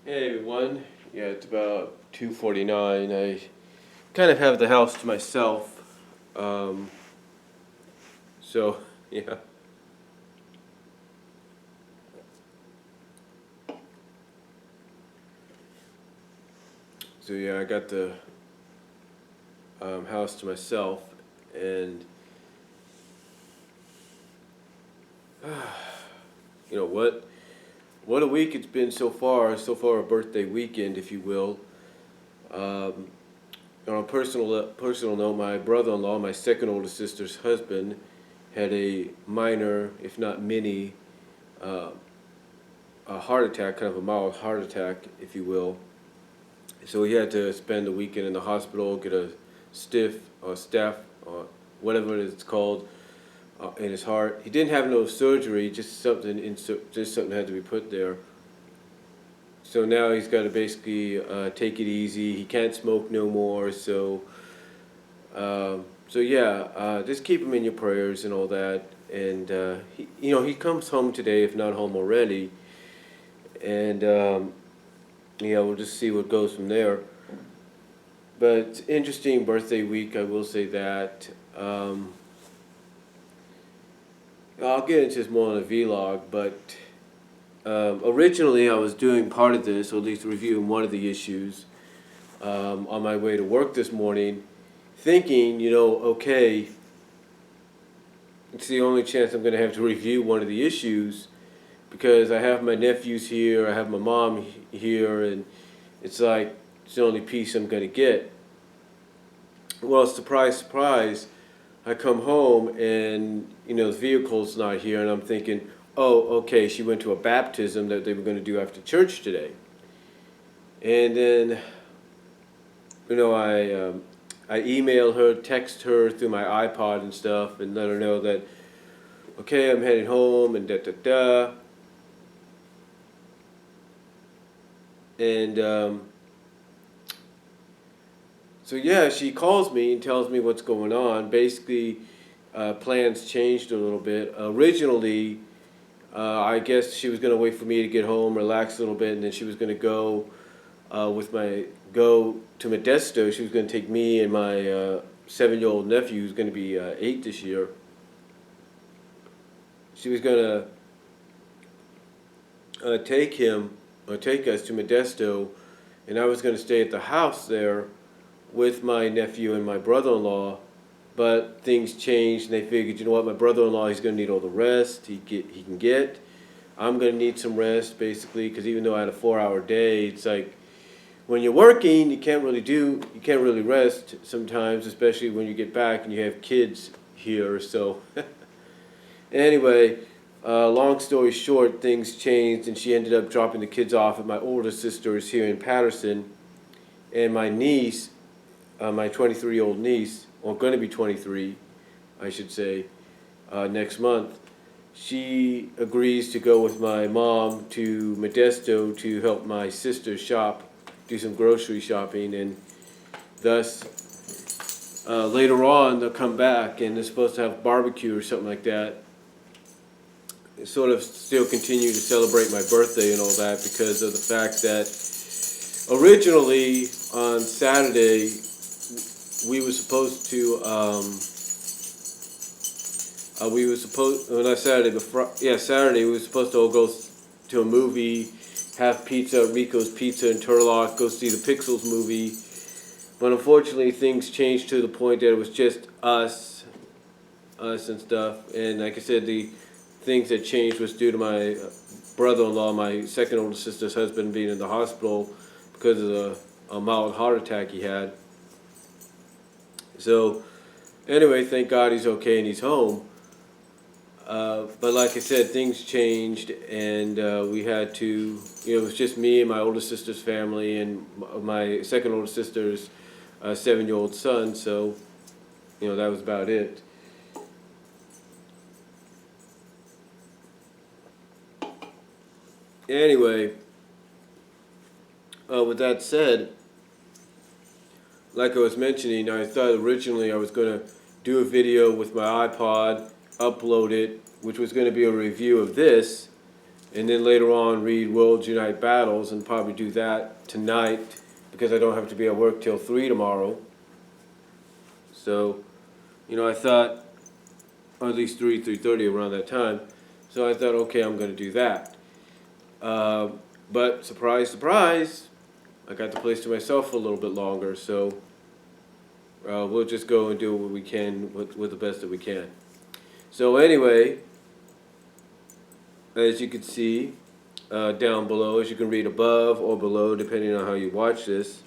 Hey everyone, yeah, it's about 2:49. I kind of have the house to myself, um, so yeah. So yeah, I got the house to myself, and you know what a week it's been so far. So far, a birthday weekend, if you will. Um, on a personal note, my brother-in-law, my second oldest sister's husband, had a minor, if not mini, uh, a heart attack, kind of a mild heart attack, if you will. So he had to spend the weekend in the hospital, get a stiff or staph or whatever it's called in his heart. He didn't have no surgery, just something had to be put there. So now he's got to basically take it easy. He can't smoke no more. So yeah, just keep him in your prayers and all that. And he comes home today, if not home already. And yeah, we'll just see what goes from there. But it's interesting birthday week, I will say that. I'll get into this more on a vlog, but originally I was doing part of this, or at least reviewing one of the issues, on my way to work this morning, thinking, okay, it's the only chance I'm going to have to review one of the issues because I have my nephews here, I have my mom here, and it's like it's the only piece I'm going to get. Well, surprise, surprise, I come home and the vehicle's not here, and I'm thinking, oh, okay, she went to a baptism that they were going to do after church today, and then I email her, text her through my iPod and stuff, and let her know that okay, I'm heading home and da da da, and so yeah, she calls me and tells me what's going on. Basically, plans changed a little bit. Originally, I guess she was gonna wait for me to get home, relax a little bit, and then she was gonna go to Modesto. She was gonna take me and my 7-year-old nephew, who's gonna be 8 this year. She was gonna take us to Modesto, and I was gonna stay at the house there with my nephew and my brother-in-law. But things changed, and they figured, you know what, my brother-in-law, he's going to need all the rest he can get. I'm going to need some rest, basically, because even though I had a 4-hour day, it's like when you're working, you can't really rest sometimes, especially when you get back and you have kids here. So anyway, long story short, things changed, and she ended up dropping the kids off at my older sister's here in Patterson, and my niece, my 23-year-old niece, or going to be 23, I should say, next month, she agrees to go with my mom to Modesto to help my sister shop, do some grocery shopping, and thus later on they'll come back and they're supposed to have barbecue or something like that. Sort of still continue to celebrate my birthday and all that because of the fact that originally on Saturday we were supposed to well, not Saturday, but Saturday we were supposed to all go to a movie, have pizza at Rico's Pizza in Turlock, go see the Pixels movie. But unfortunately, things changed to the point that it was just us and stuff. And like I said, the things that changed was due to my brother-in-law, my second oldest sister's husband, being in the hospital because of a mild heart attack he had. So anyway, thank God he's okay and he's home. But like I said, things changed, and we had to, it was just me and my oldest sister's family and my second oldest sister's 7-year-old son, so, that was about it. Anyway, with that said, like I was mentioning, I thought originally I was going to do a video with my iPod, upload it, which was going to be a review of this, and then later on read World Unite Battles, and probably do that tonight because I don't have to be at work till 3 tomorrow. So, I thought, or at least 3:30 around that time. So I thought, okay, I'm going to do that. But surprise, surprise, I got the place to myself for a little bit longer. So we'll just go and do what we can with the best that we can. So anyway, as you can see down below, as you can read above or below, depending on how you watch this,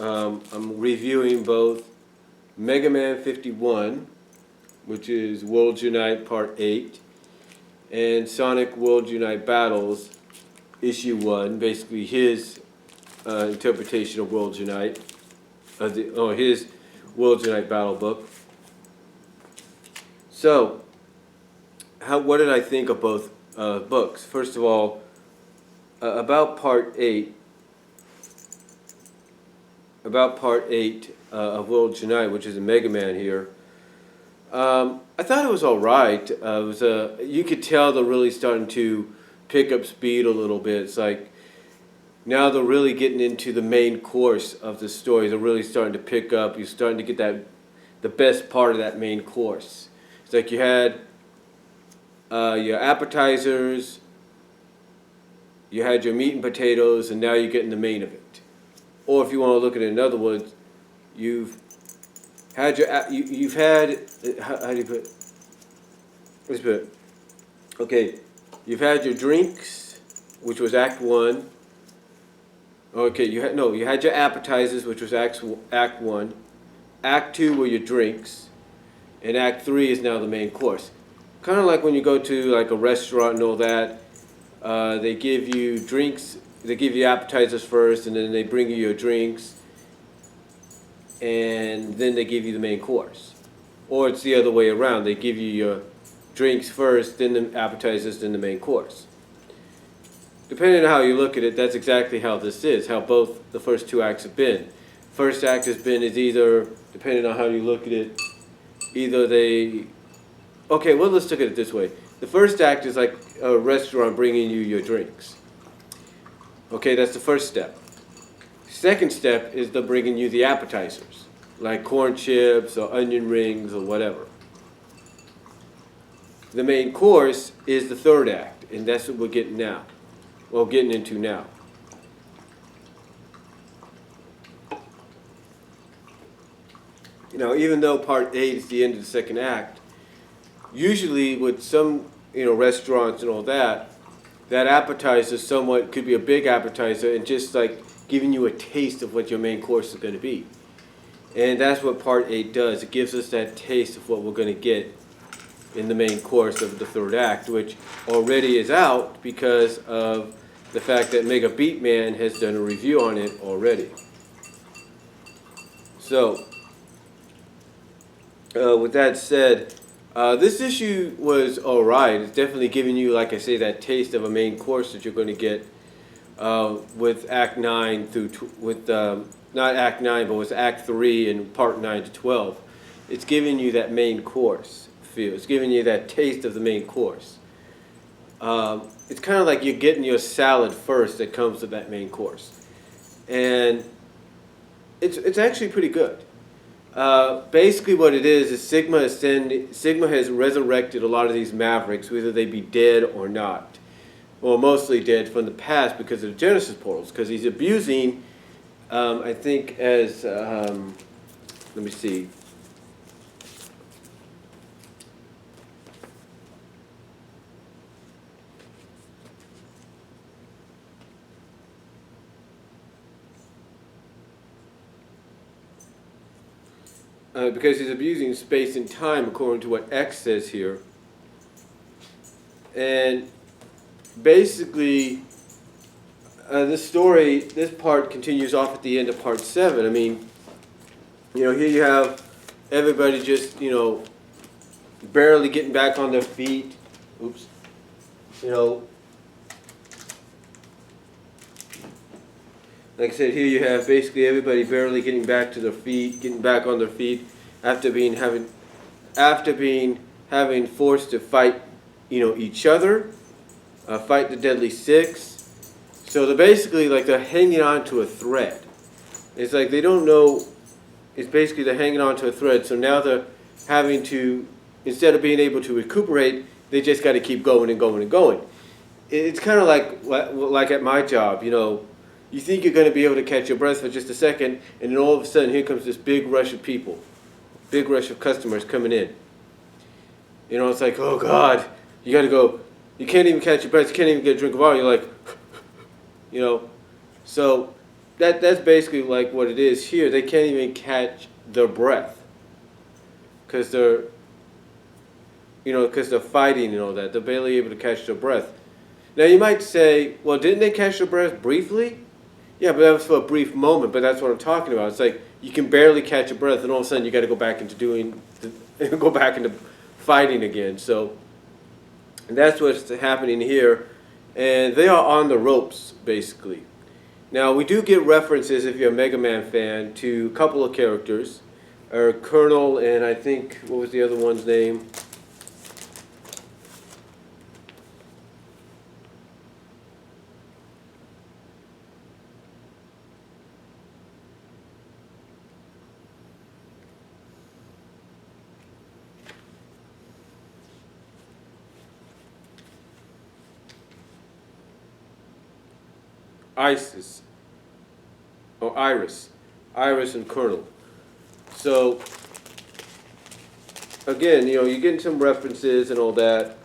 I'm reviewing both Mega Man 51, which is World Unite Part 8, and Sonic World Unite Battles, Issue 1, basically his interpretation of World Unite, his World Unite Battle book. So, what did I think of both books? First of all, about Part 8, of World Unite, which is a Mega Man here. I thought it was all right. You could tell they're really starting to pick up speed a little bit. It's like now they're really getting into the main course of the story. They're really starting to pick up. You're starting to get the best part of that main course. It's like you had your appetizers, you had your meat and potatoes, and now you're getting the main of it. Or if you want to look at it in other words, you've had how do you put it? Let's put it. Okay, you've had your drinks, which was Act 1. Okay, you had your appetizers, which was Act 1. Act 2 were your drinks, and Act 3 is now the main course. Kind of like when you go to like a restaurant and all that, they give you drinks. They give you appetizers first, and then they bring you your drinks, and then they give you the main course. Or it's the other way around. They give you your drinks first, then the appetizers, then the main course. Depending on how you look at it, that's exactly how this is, how both the first two acts have been. First act is either, depending on how you look at it, okay, well, let's look at it this way. The first act is like a restaurant bringing you your drinks. Okay, that's the first step. Second step is the bringing you the appetizers, like corn chips or onion rings or whatever. The main course is the third act, and that's what we're getting into now. Even though Part 8 is the end of the second act, usually with some, restaurants and all that, that appetizer somewhat could be a big appetizer and just like giving you a taste of what your main course is going to be. And that's what Part 8 does. It gives us that taste of what we're going to get in the main course of the third act, which already is out because of the fact that Mega Beatman has done a review on it already. So, with that said, this issue was alright. It's definitely giving you, like I say, that taste of a main course that you're going to get with Act 9 not Act 9, but with Act 3 and Part 9 to 12. It's giving you that main course feel. It's giving you that taste of the main course. It's kind of like you're getting your salad first that comes with that main course. And it's actually pretty good. Basically what it is Sigma has resurrected a lot of these Mavericks, whether they be dead or not. Well, mostly dead from the past because of the Genesis portals, because he's abusing, I think as, let me see. Because he's abusing space and time according to what X says here. And basically, this part continues off at the end of Part 7. I mean, here you have everybody just, barely getting back on their feet. Oops. Like I said, here you have basically everybody barely getting back on their feet, after being having forced to fight, each other, fight the Deadly Six. So they're basically like they're hanging on to a thread. It's like they don't know. It's basically they're hanging on to a thread. So now they're having to, instead of being able to recuperate, they just got to keep going and going and going. It's kind of like at my job. You think you're going to be able to catch your breath for just a second, and then all of a sudden here comes this big rush of people, big rush of customers coming in. It's like, oh God, you got to go. You can't even catch your breath. You can't even get a drink of water. You're like, so that's basically like what it is here. They can't even catch their breath because they're fighting and all that. They're barely able to catch their breath. Now you might say, well, didn't they catch their breath briefly? Yeah, but that was for a brief moment. But that's what I'm talking about. It's like you can barely catch your breath, and all of a sudden you got to go back into fighting again. So that's what's happening here, and they are on the ropes basically. Now we do get references, if you're a Mega Man fan, to a couple of characters, or Colonel, and I think what was the other one's name? Isis, or Iris and Colonel. So again, you're getting some references and all that,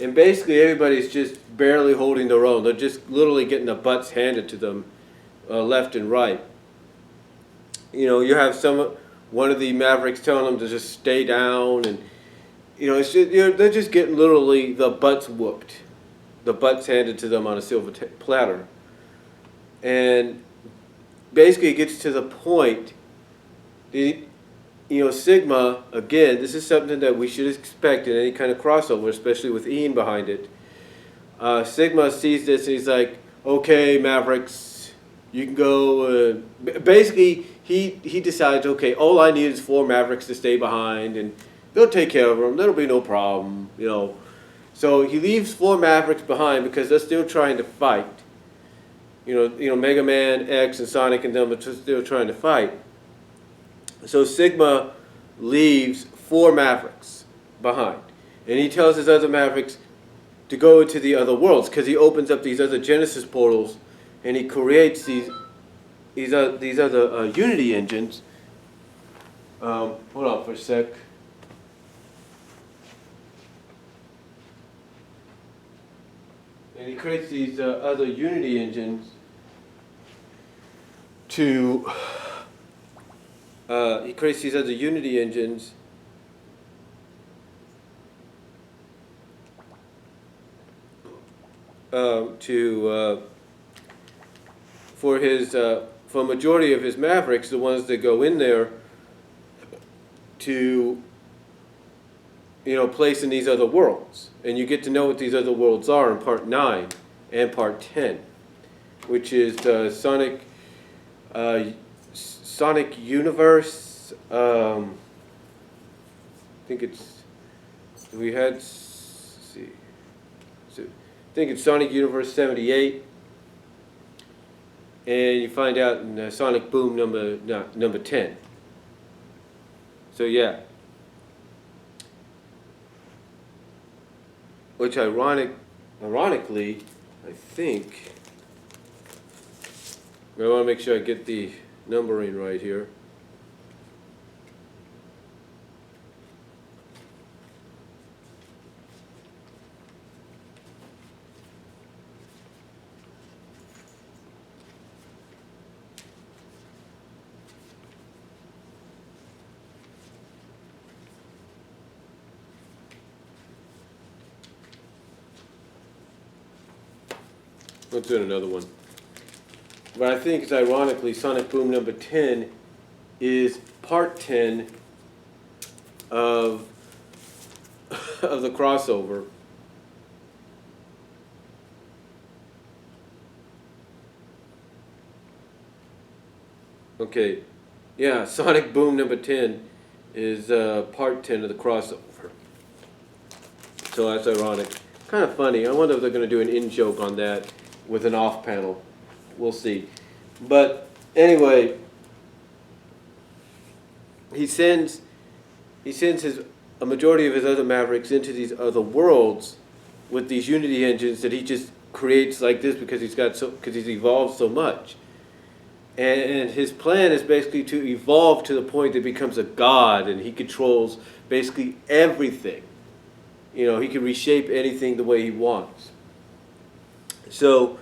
and basically everybody's just barely holding their own. They're just literally getting the butts handed to them, left and right. You have one of the Mavericks telling them to just stay down, and it's just, they're just getting literally the butts whooped. The butts handed to them on a silver platter. And basically it gets to the point, Sigma, again, this is something that we should expect in any kind of crossover, especially with Ian behind it. Sigma sees this and he's like, okay, Mavericks, you can go. Basically, he decides, okay, all I need is 4 Mavericks to stay behind, and they'll take care of them. There'll be no problem, So he leaves 4 Mavericks behind because they're still trying to fight. Mega Man, X, and Sonic and them are still trying to fight. So Sigma leaves 4 Mavericks behind, and he tells his other Mavericks to go into the other worlds because he opens up these other Genesis portals, and he creates these other Unity engines. Hold on for a sec. And he creates these other Unity engines to for a majority of his Mavericks, the ones that go in there, to place in these other worlds. And you get to know what these other worlds are in Part 9 and Part 10, which is Sonic Universe. I think it's I think it's Sonic Universe 78, and you find out in Sonic Boom number 10. So yeah. Which ironically, I think, I want to make sure I get the numbering right here. Let's do another one. But I think it's ironically Sonic Boom number 10 is part 10 of of the crossover. Okay, Yeah, Sonic Boom number 10 is part 10 of the crossover. So that's ironic. Kind of funny. I wonder if they're going to do an in-joke on that with an off panel. We'll see. But anyway, he sends a majority of his other Mavericks into these other worlds with these Unity engines that he just creates like this because he's evolved so much. And his plan is basically to evolve to the point that he becomes a god and he controls basically everything. You know, he can reshape anything the way he wants. So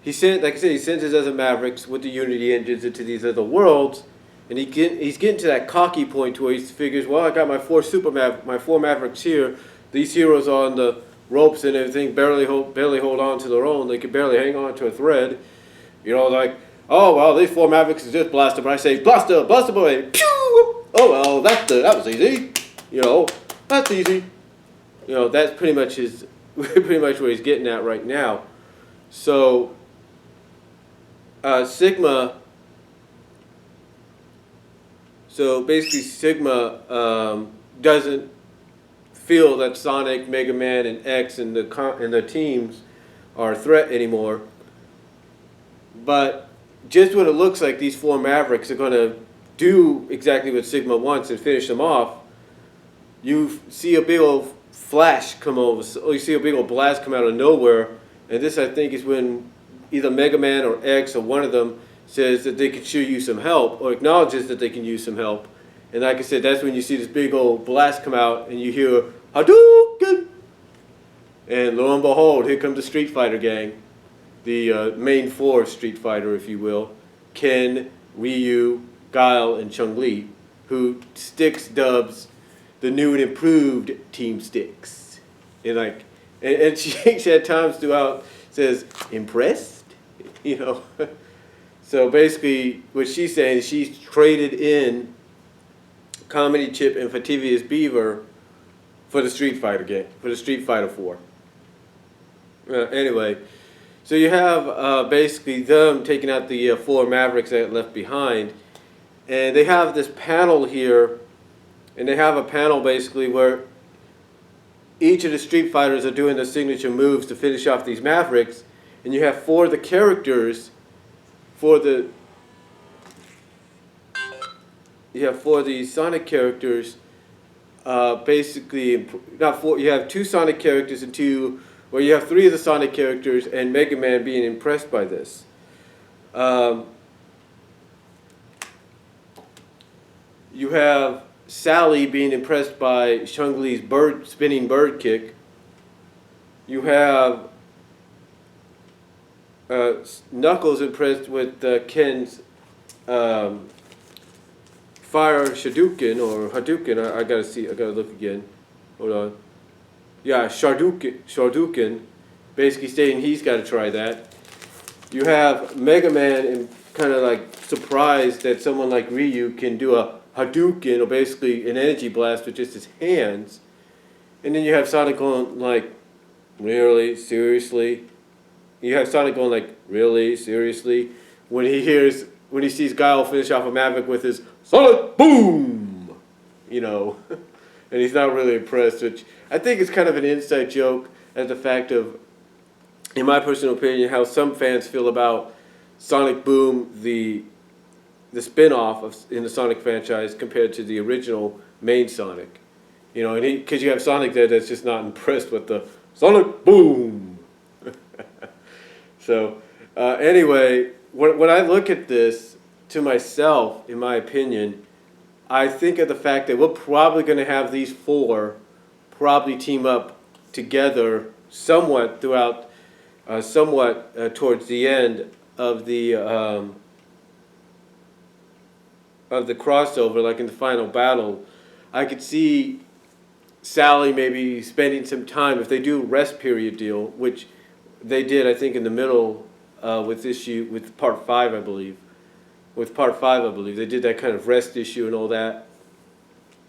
like I said, he sends his other Mavericks with the Unity engines into these other worlds, and he's getting to that cocky point where he figures, well, I got my four Mavericks here. These heroes are on the ropes and everything, barely hold on to their own. They can barely hang on to a thread. You know, like, oh well, these four Mavericks is just blaster, but I say blaster away. Pew! Oh well, that was easy. You know, that's easy. You know, that's pretty much where he's getting at right now. So Sigma. So basically, Sigma doesn't feel that Sonic, Mega Man, and X and the teams are a threat anymore. But just when it looks like these four Mavericks are going to do exactly what Sigma wants and finish them off, you see a big old flash come over, or you see a big old blast come out of nowhere, and this I think is when either Mega Man or X or one of them says that they could sure use some help, or acknowledges that they can use some help. And like I said, that's when you see this big old blast come out and you hear Hadouken! And lo and behold, here comes the Street Fighter gang. The main four of Street Fighter, if you will. Ken, Ryu, Guile, and Chun-Li, who dubs the new and improved Team Sticks. And she at times throughout says, impressed? You know. So basically, what she's saying is she's traded in Comedy Chip and Fativius Beaver for the Street Fighter game, for the Street Fighter 4. Anyway, so you have basically them taking out the four Mavericks that left behind, and they have this panel here, and they have a panel basically where each of the Street Fighters are doing their signature moves to finish off these Mavericks, and you have four of the characters for the Sonic characters, basically, not four, you have two Sonic characters and you have three of the Sonic characters and Mega Man being impressed by this. You have Sally being impressed by Chun-Li's spinning bird kick. You have Knuckles impressed with Ken's fire Shadouken or Hadouken. I gotta look again. Hold on. Yeah, Shardouken, basically stating he's got to try that. You have Mega Man kind of like surprised that someone like Ryu can do a Hadouken, or basically an energy blast with just his hands. And then you have Sonic going like, really? Seriously? You have Sonic going like, really? Seriously? When he sees Guile finish off a Maverick with his Sonic Boom! You know, and he's not really impressed, which I think is kind of an inside joke at the fact of, in my personal opinion, how some fans feel about Sonic Boom, the spin-off in the Sonic franchise compared to the original main Sonic. You know, and because you have Sonic there that's just not impressed with the Sonic Boom! So, anyway, when I look at this, to myself, in my opinion, I think of the fact that we're probably going to have these four probably team up together somewhat towards the end of the crossover, like in the final battle. I could see Sally maybe spending some time, if they do a rest period deal, which they did, I think, in the middle with part 5, I believe. With part 5, I believe. They did that kind of rest issue and all that.